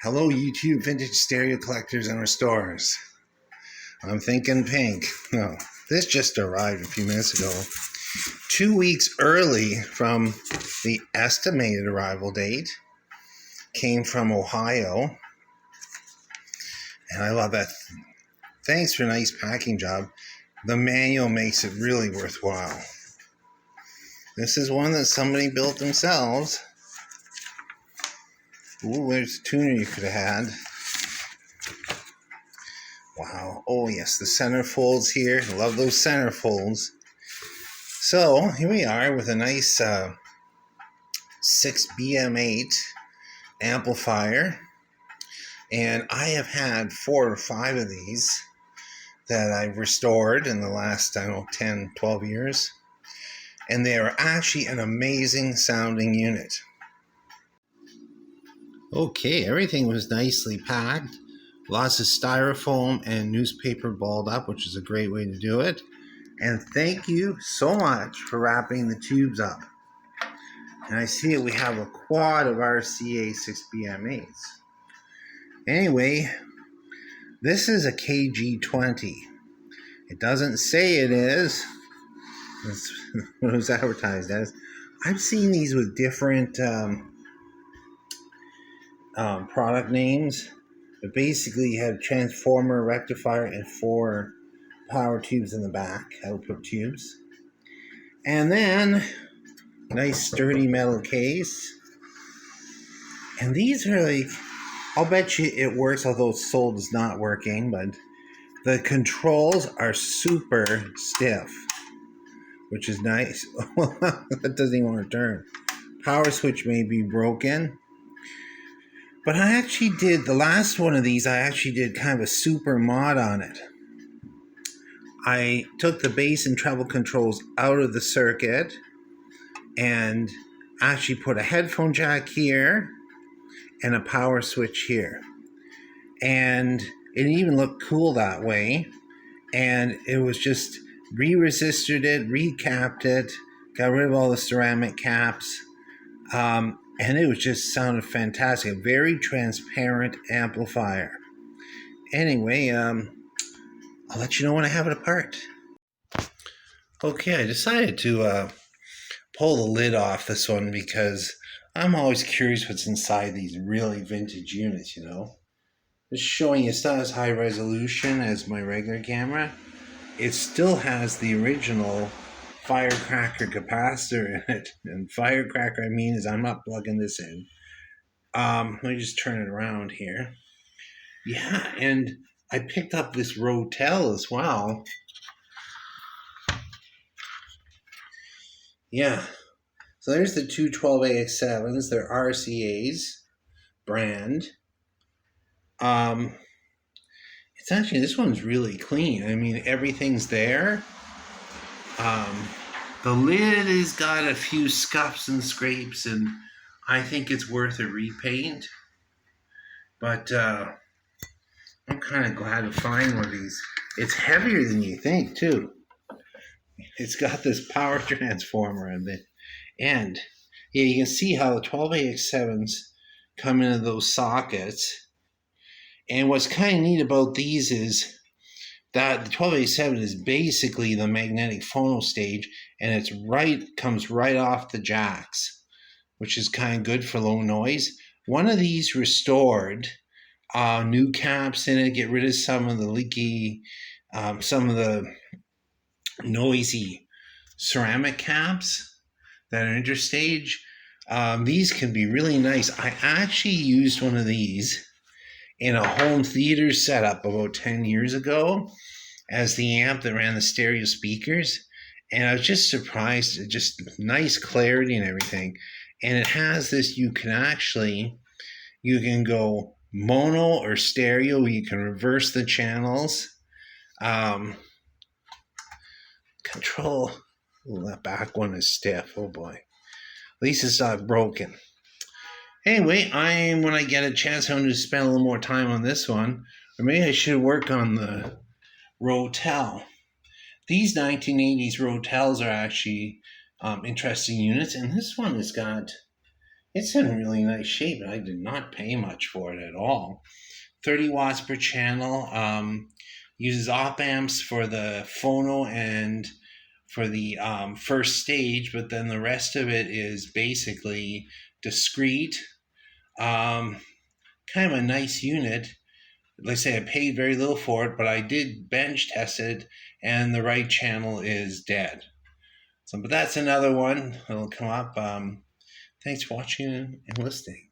Hello, YouTube vintage stereo collectors and restorers. I'm thinking pink. No, this just arrived a few minutes ago. 2 weeks early from the estimated arrival date. Came from Ohio. And I love that. Thanks for a nice packing job. The manual makes it really worthwhile. This is one that somebody built themselves. Ooh, there's a tuner you could have had. Wow. Oh, yes, the center folds here. Love those center folds. So, here we are with a nice 6BM8 amplifier. And I have had 4 or 5 of these that I've restored in the last, 10, 12 years. And they are actually an amazing sounding unit. Okay, everything was nicely packed. Lots of styrofoam and newspaper balled up, which is a great way to do it. And thank you so much for wrapping the tubes up. And I see we have a quad of RCA 6BM8s. Anyway, this is a KG20. It doesn't say it is. That's what it was advertised as. I've seen these with different product names. But basically, you have transformer, rectifier, and 4 power tubes in the back, output tubes. And then, nice sturdy metal case. And these are like, I'll bet you it works, although it's sold as not working, but the controls are super stiff, which is nice. That doesn't even want to turn. Power switch may be broken. But I actually did, the last one of these, I actually did kind of a super mod on it. I took the bass and treble controls out of the circuit and actually put a headphone jack here and a power switch here. And it even looked cool that way. And it was just re-resisted it, recapped it, got rid of all the ceramic caps. And it was just sounded fantastic. A very transparent amplifier. Anyway, I'll let you know when I have it apart. Okay, I decided to pull the lid off this one because I'm always curious what's inside these really vintage units, you know. Just showing you, it's not as high resolution as my regular camera. It still has the original firecracker capacitor in it. And firecracker, I mean, is I'm not plugging this in. Let me just turn it around here. Yeah, and I picked up this Rotel as well. Yeah. So there's the two 12AX7s. They're RCAs brand. It's actually, this one's really clean. I mean, everything's there. The lid has got a few scuffs and scrapes, and I think it's worth a repaint. But I'm kind of glad to find one of these. It's heavier than you think, too. It's got this power transformer in the end. Yeah, you can see how the 12AX7s come into those sockets. And what's kind of neat about these is that the 12A7 is basically the magnetic phono stage, and it's comes right off the jacks, which is kind of good for low noise. One of these restored, new caps in it, get rid of some of the leaky, some of the noisy ceramic caps that are interstage. These can be really nice. I actually used one of these in a home theater setup about 10 years ago as the amp that ran the stereo speakers. And I was just surprised at just nice clarity and everything. And it has this, you can go mono or stereo. You can reverse the channels. Control. Oh, that back one is stiff. Oh boy. At least it's not broken. Anyway, when I get a chance, I'm going to spend a little more time on this one. Or maybe I should work on the Rotel. These 1980s Rotels are actually interesting units. And this one has got It's in really nice shape, and I did not pay much for it at all. 30 watts per channel. Uses op amps for the phono and for the first stage, but then the rest of it is basically discrete. Kind of a nice unit. Like I say, I paid very little for it, but I did bench test it, and the right channel is dead. So, but that's another one that'll come up. Thanks for watching and listening.